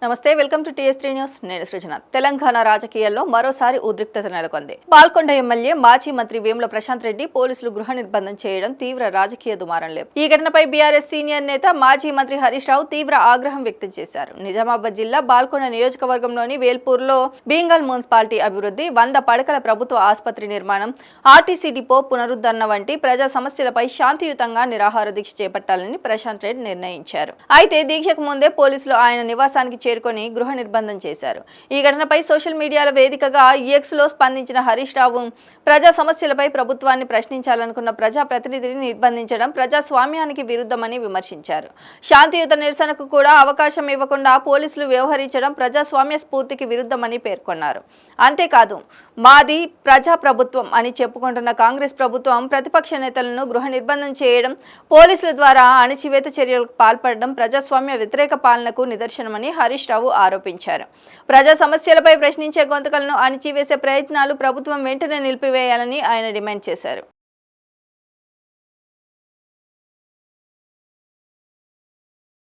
నమస్తే, welcome to టీఎస్3 news. నేను సృజన. తెలంగాణ రాజకీయాల్లో మరోసారి ఉద్రిక్తత నెలకొంది. బాల్కొండ ఎమ్మెల్యే మాజీ మంత్రి వేముల ప్రశాంత్ రెడ్డి పోలీసులు గృహ నిర్బంధం చేయడం తీవ్ర రాజకీయ దుమారం లేపు. ఈ ఘటనపై బీఆర్ఎస్ సీనియర్ నేత మాజీ మంత్రి హరీష్ రావు తీవ్ర ఆగ్రహం వ్యక్తం చేశారు. నిజామాబాద్ జిల్లా బాల్కొండ నియోజకవర్గంలోని వేల్పూర్లో బీంగల్ మున్సిపాలిటీ అభివృద్ధి, 100 పడకల ప్రభుత్వ ఆసుపత్రి నిర్మాణం, ఆర్టీసీ డిపో పునరుద్ధరణ వంటి ప్రజా సమస్యలపై శాంతియుతంగా నిరాహార దీక్ష చేపట్టాలని ప్రశాంత్ రెడ్డి నిర్ణయించారు. అయితే దీక్షకు ముందే పోలీసులు ఆయన నివాసానికి చేరుకొని గృహ నిర్బంధం చేశారు. ఈ ఘటనపై సోషల్ మీడియాల వేదికగా ఎక్స్లో స్పందించిన హరీష్ రావు, ప్రజా సమస్యలపై ప్రభుత్వాన్ని ప్రశ్నించాలనుకున్న ప్రజా ప్రతినిధిని నిర్బంధించడం ప్రజాస్వామ్యానికి విరుద్ధమని విమర్శించారు. శాంతియుత నిరసనకు కూడా అవకాశం ఇవ్వకుండా పోలీసులు వ్యవహరించడం ప్రజాస్వామ్య స్ఫూర్తికి విరుద్ధమని పేర్కొన్నారు. అంతేకాదు, మాది ప్రజా ప్రభుత్వం అని చెప్పుకుంటున్న కాంగ్రెస్ ప్రభుత్వం ప్రతిపక్ష నేతలను గృహ నిర్బంధం చేయడం, పోలీసుల ద్వారా అణచివేత చర్యలకు పాల్పడడం ప్రజాస్వామ్య వ్యతిరేక పాలనకు నిదర్శనమని హరీష్ రావు ఆరోపించారు. ప్రజా సమస్యలపై ప్రశ్నించే గొంతుకలను అణిచివేసే ప్రయత్నాలు ప్రభుత్వం వెంటనే నిలిపివేయాలని ఆయన డిమాండ్ చేశారు.